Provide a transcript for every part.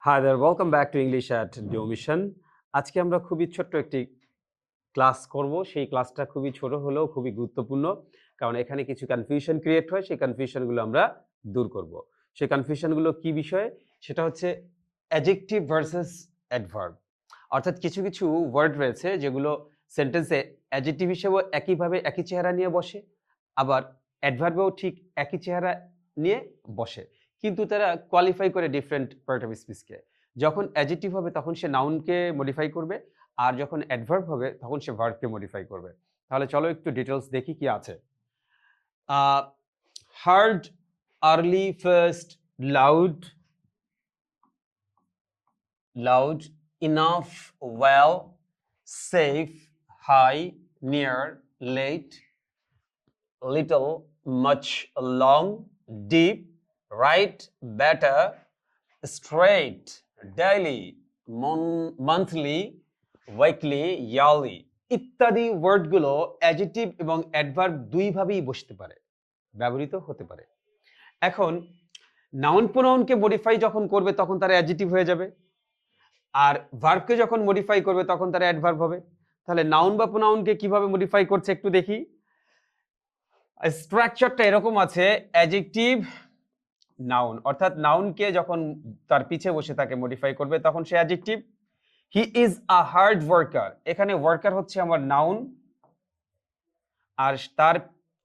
Hi there, welcome back to English at Mission. আজকে আমরা খুবই ছোট্ট একটি ক্লাস করব। সেই ক্লাসটা খুবই ছোট হলেও খুবই গুরুত্বপূর্ণ, কারণ এখানে কিছু কনফিউশন ক্রিয়েট হয়। সেই কনফিউশনগুলো আমরা দূর করব। সেই কনফিউশনগুলো কি বিষয়ে? সেটা হচ্ছে অ্যাডজেক্টিভ ভার্সেস অ্যাডভার্ব। অর্থাৎ কিছু কিছু ওয়ার্ড রয়েছে যেগুলো সেন্টেন্সে অ্যাডজেক্টিভ হিসেবেও একইভাবে একই চেহারা নিয়ে বসে, আবার অ্যাডভার্বেও ঠিক একই চেহারা নিয়ে বসে, কিন্তু তারা কোয়ালিফাই করে ডিফারেন্ট পার্ট অফ স্পিচকে। যখন অ্যাডজেক্টিভ হবে তখন সে নাউনকে মডিফাই করবে, আর যখন অ্যাডভার্ব হবে তখন সে ভার্বকে মডিফাই করবে। তাহলে চলো একটু ডিটেলস দেখি কি আছে। Hard, early, first, loud, loud, enough, well, safe, high, near, late, little, much, long, deep, right, better, straight, daily, monthly, weekly, yearly ইত্যাদি ওয়ার্ডগুলো অ্যাডজেক্টিভ এবং অ্যাডভার্ব দুইভাবেই বসতে পারে, ব্যবহৃত হতে পারে। এখন নাউন প্রোনাউনকে মডিফাই যখন করবে তখন তার অ্যাডজেক্টিভ হয়ে যাবে, আর ভার্বকে যখন মডিফাই করবে তখন তার অ্যাডভার্ব হবে। তাহলে নাউন বা প্রোনাউনকে কিভাবে মডিফাই করছে একটু দেখি। স্ট্রাকচারটা এরকম আছে, অ্যাডজেক্টিভ নাউন, অর্থাৎ নাউনকে যখন তার পিছে বসে তাকে মডিফাই করবে তখন সে adjective. He is a hard worker, এখানে ওয়ার্কার হচ্ছে আমার নাউন, আর তার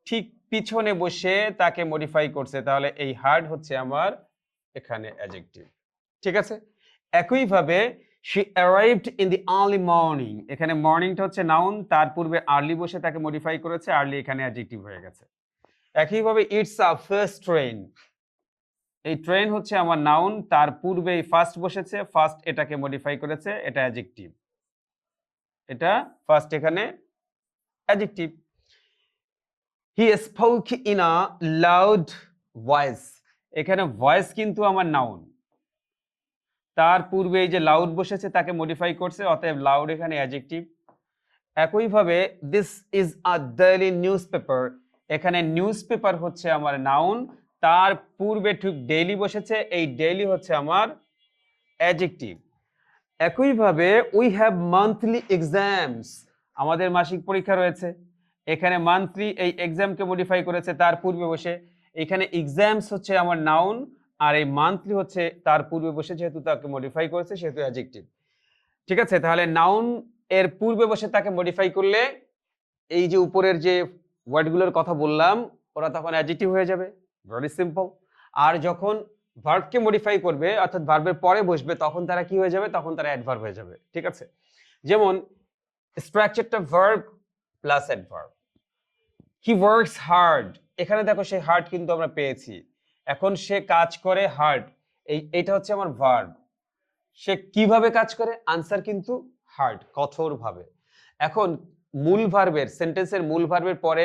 ঠিক পিছনে বসে তাকে মডিফাই করছে, তাহলে এই হার্ড হচ্ছে আমার এখানে অ্যাডজেক্টিভ। ঠিক আছে। একইভাবে she arrived in the early morning, এখানে মর্নিংটা হচ্ছে নাউন, তার পূর্বে আর্লি বসে তাকে মডিফাই করেছে, আর্লি এখানে অ্যাডজেক্টিভ হয়ে গেছে। একইভাবে ইটস আ ফার্স্ট ট্রেন, এই ট্রেন হচ্ছে আমার নাউন, তার পূর্বে ফার্স্ট বসেছে, ফার্স্ট এটাকে মডিফাই করেছে, এটা অ্যাডজেক্টিভ, এটা ফার্স্ট এখানে adjective. He spoke in a loud voice, এখানে ভয়েস কিন্তু আমার নাউন, তার পূর্বে এই যে লাউড বসেছে তাকে মডিফাই করছে, অতএব লাউড এখানে অ্যাডজেক্টিভ। একইভাবে this is a daily news paper, এখানে নিউজ পেপার হচ্ছে আমার নাউন, তার পূর্বে ঠিক ডেইলি বসেছে, এই ডেইলি হচ্ছে আমার অ্যাডজেক্টিভ। একইভাবে উই হ্যাভ মান্থলি এক্সামস, আমাদের মাসিক পরীক্ষা রয়েছে, এখানে মান্থলি এই এক্সামকে মডিফাই করেছে, তার পূর্বে বসে, এখানে এক্সামস হচ্ছে আমার নাউন, আর এই মান্থলি হচ্ছে তার পূর্বে বসে, যেহেতু তাকে মডিফাই করেছে সেহেতু অ্যাডজেক্টিভ। ঠিক আছে, তাহলে নাউন এর পূর্বে বসে তাকে মডিফাই করলে এই যে উপরের যে ওয়ার্ডগুলোর কথা বললাম ওরা তখন অ্যাডজেক্টিভ হয়ে যাবে, ভেরি সিম্পল। আর যখন ভার্বকে মডিফাই করবে অর্থাৎ ভার্বের পরে বসবে তখন তারা কি হয়ে যাবে, তখন তারা অ্যাডভার্ব হয়ে যাবে। ঠিক আছে, যেমন স্ট্রাকচারটা verb plus adverb. He works hard, এখানে দেখো সেই হার্ড কিন্তু আমরা পেয়েছি, এখন সে কাজ করে হার্ড, এইটা হচ্ছে আমার ভার্ব। সে কিভাবে কাজ করে, আনসার কিন্তু হার্ড, কঠোরভাবে। এখন মূল ভার্বের, সেন্টেন্সের মূল ভার্বের পরে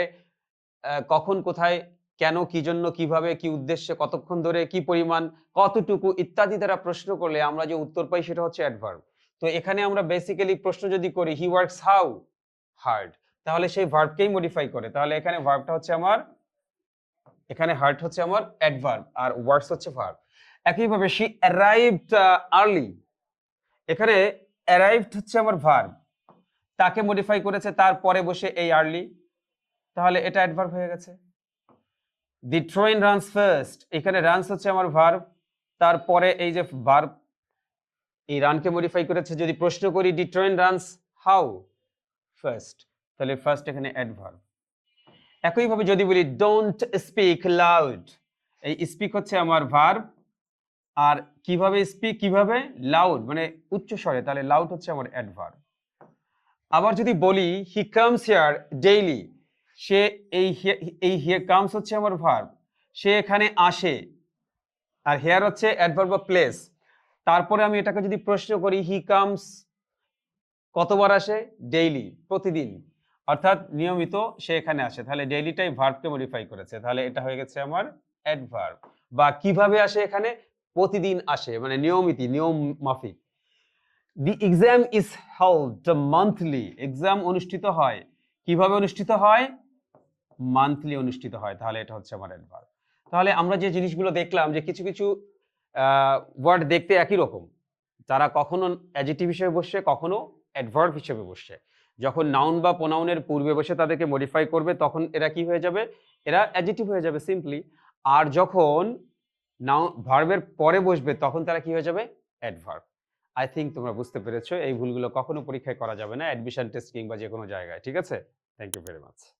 কখন, কোথায়, কেন, কি জন্য, কিভাবে, কি উদ্দেশ্যে, কতক্ষণ ধরে, কি পরিমাণ, কতটুকু ইত্যাদি দ্বারা প্রশ্ন করলে আমরা যে উত্তর পাই সেটা হচ্ছে অ্যাডভার্ব। তো এখানে আমরা বেসিক্যালি প্রশ্ন যদি করি হি ওয়ার্কস হাউ হার্ড, তাহলে সেই ভার্বকেই মডিফাই করে, তাহলে এখানে ভার্বটা হচ্ছে আমার, এখানে হার্ড হচ্ছে আমার অ্যাডভার্ব আর ওয়ার্কস হচ্ছে ভার্ব। একইভাবে শি অ্যারাইভড আর্লি, এখানে অ্যারাইভড হচ্ছে আমার ভার্ব, তাকে মডিফাই করেছে তার পরে বসে এই আর্লি, তাহলে এটা অ্যাডভার্ব হয়ে গেছে। দি ট্রেন রানস ফার্স্ট, এখানে রানস হচ্ছে আমার ভার্ব, তারপরে এই যে ভার্ব এই রানকে মডিফাই করেছে। যদি প্রশ্ন করি the train runs how first, তাহলে ফার্স্ট এখানে অ্যাডভার্ব। একইভাবে যদি বলি ডোন্ট স্পিক লাউড, এই স্পিক হচ্ছে আমার ভার্ব, আর কিভাবে স্পিক, কিভাবে লাউড মানে উচ্চ স্বরে, তাহলে লাউড হচ্ছে আমার অ্যাডভার্ব। আবার যদি বলি হি কামস হিয়ার ডেইলি, সে এই হিয়ার কামস হচ্ছে আমার ভার্ব, সে এখানে আসে, আর হিয়ার হচ্ছে অ্যাডভার্ব অফ প্লেস। তারপরে আমি এটাকে যদি প্রশ্ন করি হি কামস কতবার আসে, ডেইলি, প্রতিদিন, অর্থাৎ নিয়মিত সে এখানে আসে, তাহলে ডেইলিটাই ভার্বকে মডিফাই করেছে, তাহলে এটা হয়ে গেছে আমার অ্যাডভার্ব। বা কিভাবে আসে, এখানে প্রতিদিন আসে মানে নিয়মিত, নিয়ম মাফিক। দি exam is held monthly, exam অনুষ্ঠিত হয়, কিভাবে অনুষ্ঠিত হয়, মান্থলি অনুষ্ঠিত হয়, তাহলে এটা হচ্ছে আমার অ্যাডভার্ব। তাহলে আমরা যে জিনিসগুলো দেখলাম যে কিছু কিছু ওয়ার্ড দেখতে একই রকম, তারা কখনো অ্যাডজেক্টিভ হিসেবে বসছে, কখনো অ্যাডভার্ব হিসেবে বসছে। যখন নাউন বা প্রোনাউনের পূর্বে বসে তাদেরকে মডিফাই করবে তখন এরা কি হয়ে যাবে? এরা অ্যাডজেক্টিভ হয়ে যাবে সিম্পলি। আর যখন ভার্বের পরে বসবে তখন তারা কি হয়ে যাবে? অ্যাডভার্ব। আই থিংক তোমরা বুঝতে পেরেছো। এই ভুলগুলো কখনো পরীক্ষায় করা যাবে না অ্যাডমিশন টেস্ট কিংবা যেকোনো জায়গায়। ঠিক আছে? Thank you very much.